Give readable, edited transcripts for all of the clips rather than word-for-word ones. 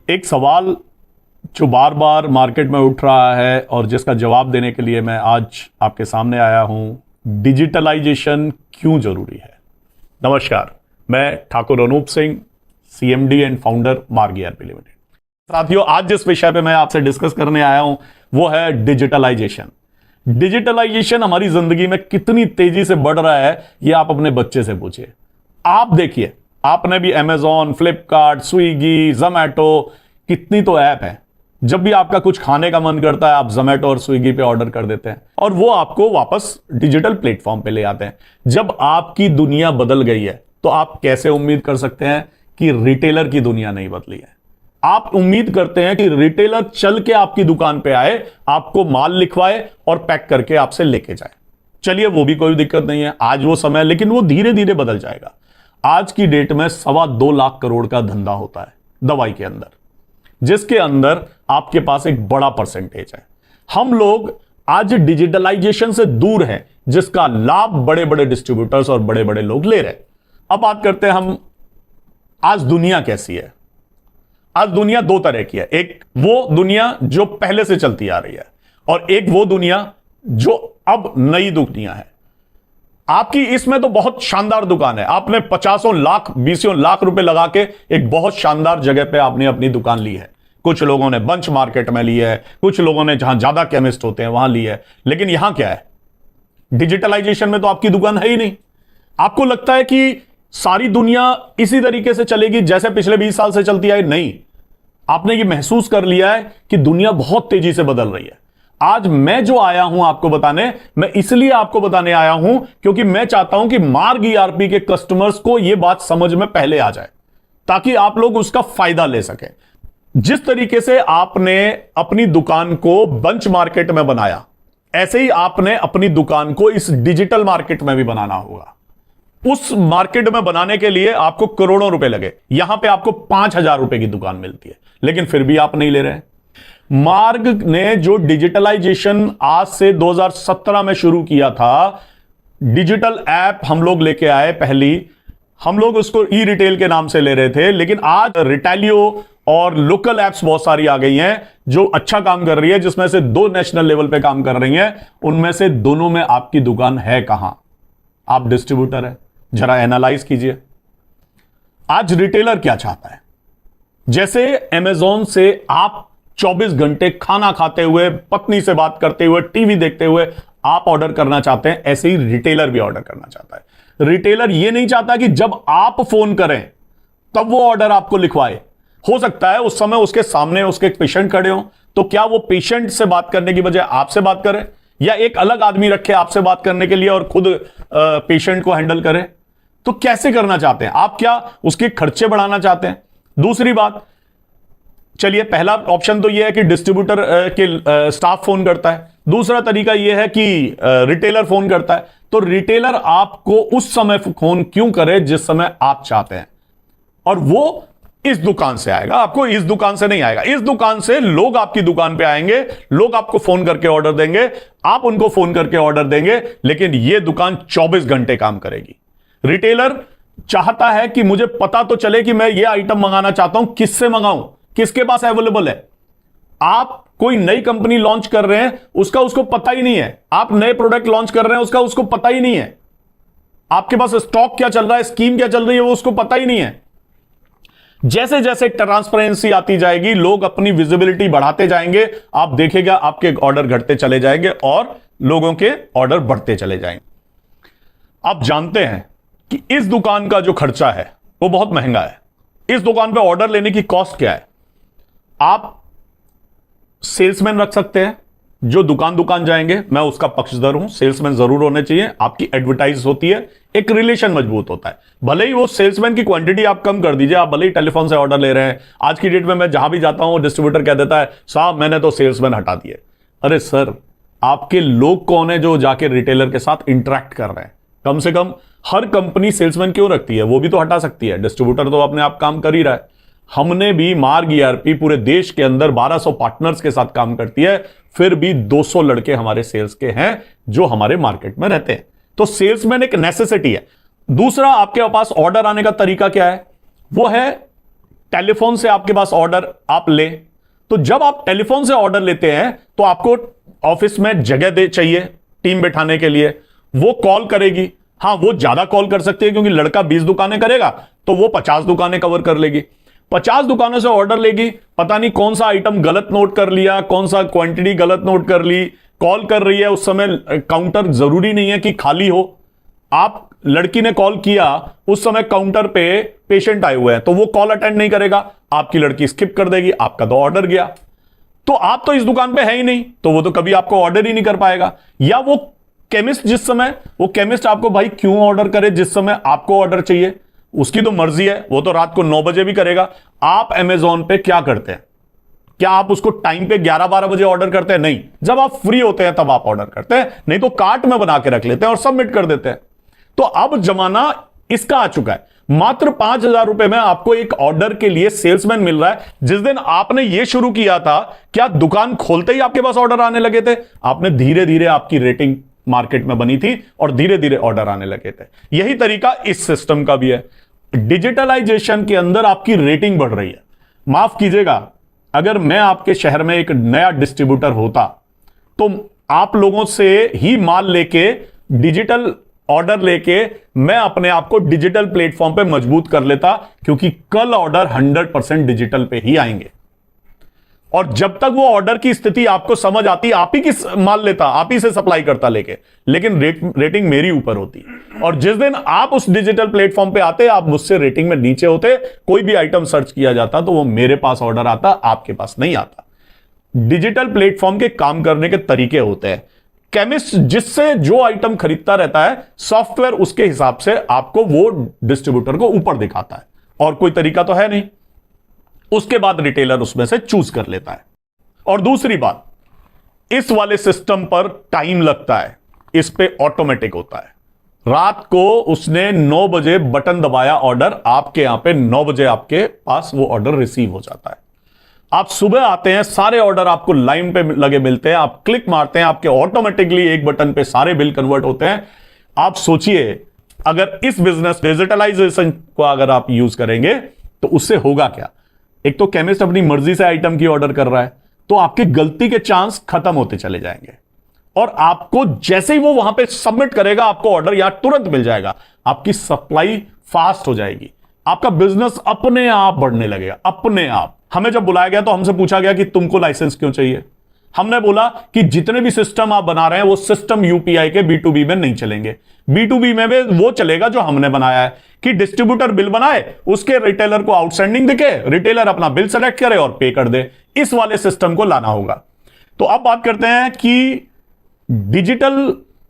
एक सवाल जो बार बार मार्केट में उठ रहा है और जिसका जवाब देने के लिए मैं आज आपके सामने आया हूं, डिजिटलाइजेशन क्यों जरूरी है। नमस्कार, मैं Thakur Anoop Singh, CMD and founder Marg ERP limited. साथियों, आज जिस विषय पे मैं आपसे डिस्कस करने आया हूं वो है डिजिटलाइजेशन। डिजिटलाइजेशन हमारी जिंदगी में कितनी तेजी से बढ़ रहा है ये आप अपने बच्चे से पूछिए। आप देखिए, आपने भी अमेजॉन, फ्लिपकार्ट, स्विगी, जोमैटो, कितनी तो ऐप है। जब भी आपका कुछ खाने का मन करता है आप जोमैटो और स्विगी पे ऑर्डर कर देते हैं और वो आपको वापस डिजिटल प्लेटफॉर्म पे ले आते हैं। जब आपकी दुनिया बदल गई है तो आप कैसे उम्मीद कर सकते हैं कि रिटेलर की दुनिया नहीं बदली है। आप उम्मीद करते हैं कि रिटेलर चल के आपकी दुकान पे आए, आपको माल लिखवाए और पैक करके आपसे लेके जाए। चलिए, वो भी कोई दिक्कत नहीं है, आज वो समय, लेकिन वो धीरे धीरे बदल जाएगा। आज की डेट में 2.25 लाख करोड़ का धंधा होता है दवाई के अंदर, जिसके अंदर आपके पास एक बड़ा परसेंटेज है। हम लोग आज डिजिटलाइजेशन से दूर हैं, जिसका लाभ बड़े बड़े डिस्ट्रीब्यूटर्स और बड़े बड़े लोग ले रहे हैं। अब बात करते हैं हम, आज दुनिया कैसी है। आज दुनिया दो तरह की है। एक वो दुनिया जो पहले से चलती आ रही है और एक वो दुनिया जो अब नई दुनिया है। आपकी इसमें तो बहुत शानदार दुकान है, आपने 50 लाख 20 लाख रुपए लगा के एक बहुत शानदार जगह पे आपने अपनी दुकान ली है। कुछ लोगों ने बंच मार्केट में ली है, कुछ लोगों ने जहां ज्यादा केमिस्ट होते हैं वहां ली है। लेकिन यहां क्या है, डिजिटलाइजेशन में तो आपकी दुकान है ही नहीं। आपको लगता है कि सारी दुनिया इसी तरीके से चलेगी जैसे पिछले 20 साल से चलती आई। नहीं, आपने ये महसूस कर लिया है कि दुनिया बहुत तेजी से बदल रही है। आज मैं जो आया हूं आपको बताने, मैं इसलिए आपको बताने आया हूं क्योंकि मैं चाहता हूं कि मार्ग ईआरपी के कस्टमर्स को यह बात समझ में पहले आ जाए, ताकि आप लोग उसका फायदा ले सकें। जिस तरीके से आपने अपनी दुकान को बंच मार्केट में बनाया, ऐसे ही आपने अपनी दुकान को इस डिजिटल मार्केट में भी बनाना होगा। उस मार्केट में बनाने के लिए आपको करोड़ों रुपए लगे, यहां पे आपको 5,000 रुपए की दुकान मिलती है, लेकिन फिर भी आप नहीं ले रहे हैं। मार्ग ने जो डिजिटलाइजेशन आज से 2017 में शुरू किया था, डिजिटल ऐप हम लोग लेके आए। पहली हम लोग उसको ई रिटेल के नाम से ले रहे थे, लेकिन आज रिटेलियो और लोकल एप्स बहुत सारी आ गई हैं जो अच्छा काम कर रही है, जिसमें से 2 नेशनल लेवल पे काम कर रही हैं। उनमें से दोनों में आपकी दुकान है कहां? आप डिस्ट्रीब्यूटर है, जरा एनालाइज कीजिए। आज रिटेलर क्या चाहता है? जैसे अमेजॉन से आप 24 घंटे खाना खाते हुए, पत्नी से बात करते हुए, टीवी देखते हुए आप ऑर्डर करना चाहते हैं, ऐसे ही रिटेलर भी ऑर्डर करना चाहता है। रिटेलर यह नहीं चाहता कि जब आप फोन करें तब वो ऑर्डर आपको लिखवाए। हो सकता है उस समय उसके सामने उसके पेशेंट खड़े हो, तो क्या वो पेशेंट से बात करने की बजाय आपसे बात करे, या एक अलग आदमी रखे आपसे बात करने के लिए और खुद पेशेंट को हैंडल करे? तो कैसे करना चाहते हैं आप? क्या उसके खर्चे बढ़ाना चाहते हैं? दूसरी बात, चलिए, पहला ऑप्शन तो यह है कि डिस्ट्रीब्यूटर के स्टाफ फोन करता है। दूसरा तरीका यह है कि रिटेलर फोन करता है। तो रिटेलर आपको उस समय फोन क्यों करे जिस समय आप चाहते हैं, और वो इस दुकान से आएगा, आपको इस दुकान से नहीं आएगा। इस दुकान से लोग आपकी दुकान पे आएंगे, लोग आपको फोन करके ऑर्डर देंगे, आप उनको फोन करके ऑर्डर देंगे, लेकिन यह दुकान 24 घंटे काम करेगी। रिटेलर चाहता है कि मुझे पता तो चले कि मैं यह आइटम मंगाना चाहता हूं, किससे मंगाऊं, किसके पास अवेलेबल है। आप कोई नई कंपनी लॉन्च कर रहे हैं, उसका उसको पता ही नहीं है। आप नए प्रोडक्ट लॉन्च कर रहे हैं, उसका उसको पता ही नहीं है। आपके पास स्टॉक क्या चल रहा है, स्कीम क्या चल रही है, वो उसको पता ही नहीं है। जैसे जैसे ट्रांसपेरेंसी आती जाएगी, लोग अपनी विजिबिलिटी बढ़ाते जाएंगे, आप देखेगा आपके ऑर्डर घटते चले जाएंगे और लोगों के ऑर्डर बढ़ते चले जाएंगे। आप जानते हैं कि इस दुकान का जो खर्चा है वो बहुत महंगा है। इस दुकान पे ऑर्डर लेने की कॉस्ट क्या है? आप सेल्समैन रख सकते हैं जो दुकान दुकान जाएंगे, मैं उसका पक्षधर हूं, सेल्समैन जरूर होने चाहिए। आपकी एडवर्टाइज होती है, एक रिलेशन मजबूत होता है। भले ही वो सेल्समैन की क्वांटिटी आप कम कर दीजिए, आप भले ही टेलीफोन से ऑर्डर ले रहे हैं। आज की डेट में मैं जहां भी जाता हूं, डिस्ट्रीब्यूटर कह देता है, साहब मैंने तो सेल्समैन हटा दिए। अरे सर, आपके लोग कौन है जो जाके रिटेलर के साथ इंटरेक्ट कर रहे हैं? कम से कम हर कंपनी सेल्समैन क्यों रखती है? वो भी तो हटा सकती है। डिस्ट्रीब्यूटर तो अपने आप काम कर ही रहा है। हमने भी मार्ग ईआरपी पूरे देश के अंदर 1200 पार्टनर्स के साथ काम करती है, फिर भी 200 लड़के हमारे सेल्स के हैं जो हमारे मार्केट में रहते हैं। तो सेल्समैन एक नेसेसिटी है। दूसरा आपके पास ऑर्डर आने का तरीका क्या है, वो है टेलीफोन से आपके पास ऑर्डर आप ले। तो जब आप टेलीफोन से ऑर्डर लेते हैं तो आपको ऑफिस में जगह दे चाहिए टीम बैठाने के लिए, वो कॉल करेगी। हां, वो ज्यादा कॉल कर सकती है क्योंकि लड़का 20 दुकानें करेगा तो वो 50 दुकानें कवर कर लेगी। 50 दुकानों से ऑर्डर लेगी, पता नहीं कौन सा आइटम गलत नोट कर लिया, कौन सा क्वांटिटी गलत नोट कर ली, कॉल कर रही है उस समय काउंटर जरूरी नहीं है कि खाली हो। आप लड़की ने कॉल किया, उस समय काउंटर पे पेशेंट आए हुए हैं तो वो कॉल अटेंड नहीं करेगा, आपकी लड़की स्किप कर देगी, आपका तो ऑर्डर गया। तो आप तो इस दुकान पे है ही नहीं, तो वो तो कभी आपको ऑर्डर ही नहीं कर पाएगा। या वो केमिस्ट, जिस समय वो केमिस्ट आपको भाई क्यों ऑर्डर करे जिस समय आपको ऑर्डर चाहिए, उसकी तो मर्जी है, वो तो रात को 9 बजे भी करेगा। आप अमेजॉन पे क्या करते हैं, क्या आप उसको टाइम पे 11-12 बजे ऑर्डर करते हैं? नहीं, जब आप फ्री होते हैं तब आप ऑर्डर करते हैं, नहीं तो कार्ट में बना के रख लेते हैं और सबमिट कर देते हैं। तो अब जमाना इसका आ चुका है। मात्र 5,000 रुपए में आपको एक ऑर्डर के लिए सेल्समैन मिल रहा है। जिस दिन आपने यह शुरू किया था, क्या दुकान खोलते ही आपके पास ऑर्डर आने लगे थे? आपने धीरे धीरे, आपकी रेटिंग मार्केट में बनी थी और धीरे धीरे ऑर्डर आने लगे थे। यही तरीका इस सिस्टम का भी है। डिजिटलाइजेशन के अंदर आपकी रेटिंग बढ़ रही है। माफ कीजिएगा, अगर मैं आपके शहर में एक नया डिस्ट्रीब्यूटर होता तो आप लोगों से ही माल लेके, डिजिटल ऑर्डर लेके मैं अपने आप को डिजिटल प्लेटफॉर्म पे मजबूत कर लेता, क्योंकि कल ऑर्डर 100% डिजिटल पे ही आएंगे। और जब तक वो ऑर्डर की स्थिति आपको समझ आती, आप ही किस माल लेता, आप ही से सप्लाई करता लेके, लेकिन रेटिंग मेरी ऊपर होती। और जिस दिन आप उस डिजिटल प्लेटफॉर्म पे आते, आप मुझसे रेटिंग में नीचे होते, कोई भी आइटम सर्च किया जाता तो वो मेरे पास ऑर्डर आता, आपके पास नहीं आता। डिजिटल प्लेटफॉर्म के काम करने के तरीके होते हैं। केमिस्ट जिससे जो आइटम खरीदता रहता है, सॉफ्टवेयर उसके हिसाब से आपको वो डिस्ट्रीब्यूटर को ऊपर दिखाता है, और कोई तरीका तो है नहीं। उसके बाद रिटेलर उसमें से चूज कर लेता है। और दूसरी बात, इस वाले सिस्टम पर टाइम लगता है, इस पे ऑटोमेटिक होता है। रात को उसने 9 बजे बटन दबाया, ऑर्डर आपके यहां पे 9 बजे आपके पास वो ऑर्डर रिसीव हो जाता है। आप सुबह आते हैं, सारे ऑर्डर आपको लाइन पे लगे मिलते हैं, आप क्लिक मारते हैं, आपके ऑटोमेटिकली एक बटन पे सारे बिल कन्वर्ट होते हैं। आप सोचिए, अगर इस बिजनेस डिजिटलाइजेशन को अगर आप यूज करेंगे तो उससे होगा क्या? एक तो केमिस्ट अपनी मर्जी से आइटम की ऑर्डर कर रहा है, तो आपकी गलती के चांस खत्म होते चले जाएंगे। और आपको जैसे ही वो वहां पे सबमिट करेगा, आपको ऑर्डर यहां तुरंत मिल जाएगा, आपकी सप्लाई फास्ट हो जाएगी, आपका बिजनेस अपने आप बढ़ने लगेगा, अपने आप। हमें जब बुलाया गया तो हमसे पूछा गया कि तुमको लाइसेंस क्यों चाहिए? हमने बोला कि जितने भी सिस्टम आप बना रहे हैं वो सिस्टम यूपीआई के B2B में नहीं चलेंगे। B2B में वो चलेगा जो हमने बनाया है, कि डिस्ट्रीब्यूटर बिल बनाए, उसके रिटेलर को आउटस्टैंडिंग दिखे, रिटेलर अपना बिल सेलेक्ट करे और पे कर दे। इस वाले सिस्टम को लाना होगा। तो अब बात करते हैं कि डिजिटल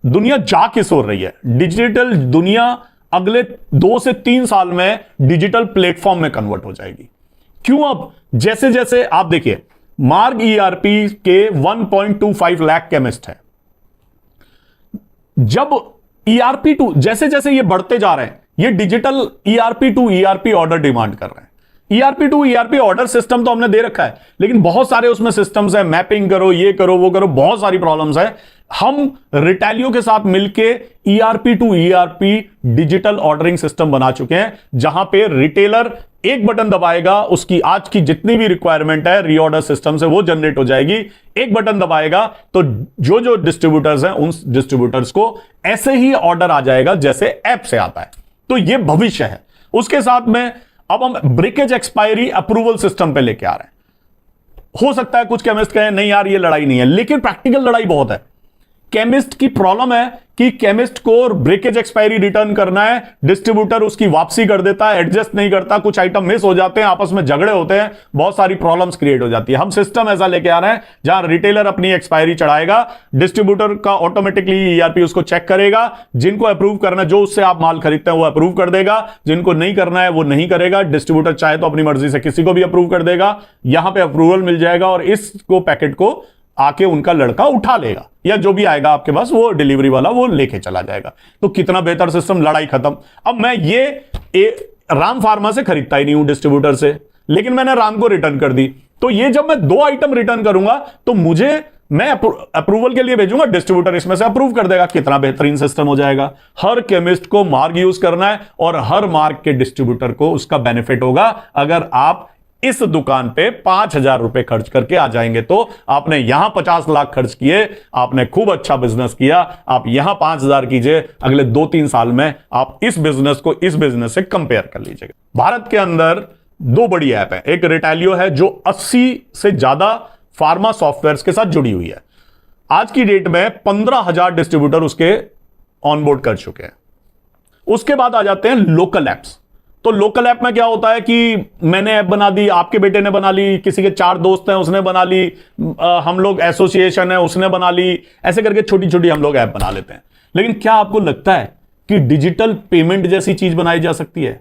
दुनिया जा किस ओर रही है। डिजिटल दुनिया अगले 2 से 3 साल में डिजिटल प्लेटफॉर्म में कन्वर्ट हो जाएगी। क्यों? अब जैसे जैसे आप देखिए, मार्ग ईआरपी के 1.25 लाख केमिस्ट है। जब ईआरपी टू जैसे जैसे ये बढ़ते जा रहे हैं, ये digital ERP to ERP order demand कर रहे हैं। ERP to ERP order system तो हमने दे रखा है, लेकिन बहुत सारे उसमें सिस्टम्स है, मैपिंग करो, ये करो, वो करो, बहुत सारी प्रॉब्लम्स है। हम रिटेलियो के साथ मिलके ERP to ERP digital ordering system बना चुके हैं, जहां पे रिटेलर एक बटन दबाएगा, उसकी आज की जितनी भी रिक्वायरमेंट है रीऑर्डर सिस्टम से वो जनरेट हो जाएगी। एक बटन दबाएगा तो जो जो डिस्ट्रीब्यूटर्स हैं, उन डिस्ट्रीब्यूटर्स को ऐसे ही ऑर्डर आ जाएगा जैसे ऐप से आता है। तो ये भविष्य है। उसके साथ में अब हम ब्रेकेज एक्सपायरी अप्रूवल सिस्टम पे लेके आ रहे हैं। हो सकता है कुछ केमिस्ट कहें नहीं यार ये लड़ाई नहीं है, लेकिन प्रैक्टिकल लड़ाई बहुत है। केमिस्ट की प्रॉब्लम है कि केमिस्ट को ब्रेकेज एक्सपायरी रिटर्न करना है, डिस्ट्रीब्यूटर उसकी वापसी कर देता है, एडजस्ट नहीं करता, कुछ आइटम मिस हो जाते हैं, आपस में झगड़े होते हैं, बहुत सारी प्रॉब्लम्स क्रिएट हो जाती है। हम सिस्टम ऐसा लेके आ रहे हैं जहां रिटेलर अपनी एक्सपायरी चढ़ाएगा, डिस्ट्रीब्यूटर का ऑटोमेटिकली ईआरपी उसको चेक करेगा, जिनको अप्रूव करना, जो उससे आप माल खरीदते हैं वो अप्रूव कर देगा, जिनको नहीं करना है वो नहीं करेगा। डिस्ट्रीब्यूटर चाहे तो अपनी मर्जी से किसी को भी अप्रूव कर देगा, यहां पर अप्रूवल मिल जाएगा और इसको पैकेट को आके उनका लड़का उठा लेगा, या जो भी आएगा आपके पास वो डिलीवरी वाला वो लेके चला जाएगा। तो कितना बेहतर सिस्टम, लड़ाई खत्म। अब मैं ये राम फार्मा से खरीदता ही नहीं हूं डिस्ट्रीब्यूटर से, लेकिन मैंने राम को रिटर्न कर दी, तो ये जब मैं 2 आइटम रिटर्न करूंगा तो मुझे मैं अप्रूवल के लिए भेजूंगा, डिस्ट्रीब्यूटर इसमें से अप्रूव कर देगा। कितना बेहतरीन सिस्टम हो जाएगा। हर केमिस्ट को मार्ग यूज करना है और हर मार्ग के डिस्ट्रीब्यूटर को उसका बेनिफिट होगा। अगर आप इस दुकान पे 5,000 रुपए खर्च करके आ जाएंगे तो आपने यहां 50 लाख खर्च किए, आपने खूब अच्छा बिजनेस किया। आप यहां 5,000 कीजिए, अगले 2-3 साल में आप इस बिजनेस को इस बिजनेस से कंपेयर कर लीजिएगा। भारत के अंदर 2 बड़ी ऐप है। एक रिटेलियो है जो 80 से ज्यादा फार्मा सॉफ्टवेयर के साथ जुड़ी हुई है। आज की डेट में 15,000 डिस्ट्रीब्यूटर उसके ऑनबोर्ड कर चुके हैं। उसके बाद आ जाते हैं लोकल एप्स। तो लोकल ऐप में क्या होता है कि मैंने ऐप बना दी, आपके बेटे ने बना ली, किसी के 4 दोस्त हैं उसने बना ली, हम लोग एसोसिएशन है उसने बना ली, ऐसे करके छोटी छोटी हम लोग ऐप बना लेते हैं। लेकिन क्या आपको लगता है कि डिजिटल पेमेंट जैसी चीज बनाई जा सकती है,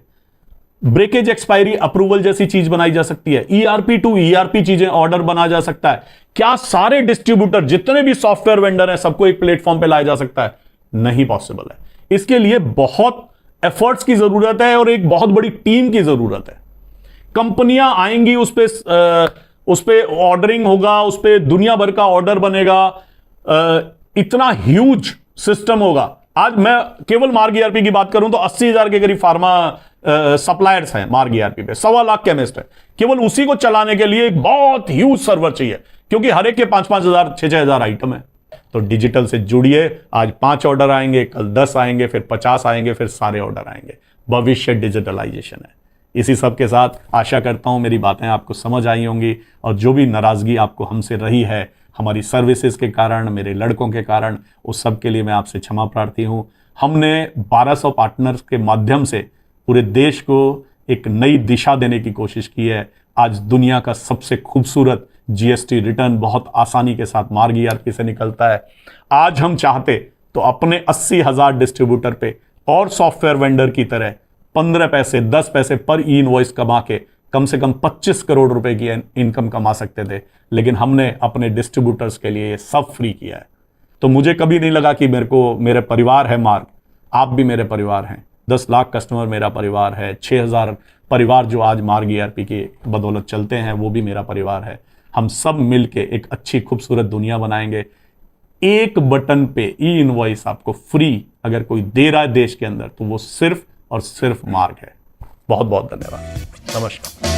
ब्रेकेज एक्सपायरी अप्रूवल जैसी चीज बनाई जा सकती है, ईआरपी टू ईआरपी चीजें ऑर्डर बना जा सकता है? क्या सारे डिस्ट्रीब्यूटर जितने भी सॉफ्टवेयर वेंडर हैं सबको एक प्लेटफॉर्म पे लाया जा सकता है? नहीं पॉसिबल है। इसके लिए बहुत एफर्ट्स की जरूरत है और एक बहुत बड़ी टीम की जरूरत है। कंपनियां आएंगी, उस पे ऑर्डरिंग होगा, उस पे दुनिया भर का ऑर्डर बनेगा, इतना ह्यूज सिस्टम होगा। आज मैं केवल मार्ग ईआरपी की बात करूं तो 80,000 के करीब फार्मा सप्लायर्स हैं मार्ग ईआरपी पे, 1.25 लाख केमिस्ट है। केवल उसी को चलाने के लिए एक बहुत ह्यूज सर्वर चाहिए, क्योंकि हर एक के 5,000, 6,000 आइटम है। तो डिजिटल से जुड़िए। आज 5 ऑर्डर आएंगे, कल 10 आएंगे, फिर 50 आएंगे, फिर सारे ऑर्डर आएंगे। भविष्य डिजिटलाइजेशन है। इसी सब के साथ आशा करता हूं मेरी बातें आपको समझ आई होंगी, और जो भी नाराजगी आपको हमसे रही है हमारी सर्विसेज के कारण, मेरे लड़कों के कारण, उस सब के लिए मैं आपसे क्षमा प्रार्थी हूं। हमने 1200 पार्टनर्स के माध्यम से पूरे देश को एक नई दिशा देने की कोशिश की है। आज दुनिया का सबसे खूबसूरत जीएसटी रिटर्न बहुत आसानी के साथ मार्ग ईआरपी से निकलता है। आज हम चाहते तो अपने 80,000 डिस्ट्रीब्यूटर पे और सॉफ्टवेयर वेंडर की तरह 15 पैसे 10 पैसे पर ई इनवॉइस कमा के कम से कम 25 करोड़ रुपए की इनकम कमा सकते थे, लेकिन हमने अपने डिस्ट्रीब्यूटर्स के लिए ये सब फ्री किया है। तो मुझे कभी नहीं लगा कि मेरे परिवार है मार्ग, आप भी मेरे परिवार हैं। 10 लाख कस्टमर मेरा परिवार है, 6,000 परिवार जो आज मार्ग ईआरपी की बदौलत चलते हैं वो भी मेरा परिवार है। हम सब मिलके एक अच्छी खूबसूरत दुनिया बनाएंगे। एक बटन पे ई इनवॉइस आपको फ्री अगर कोई दे रहा है देश के अंदर तो वो सिर्फ और सिर्फ मार्ग है। बहुत बहुत धन्यवाद। नमस्कार।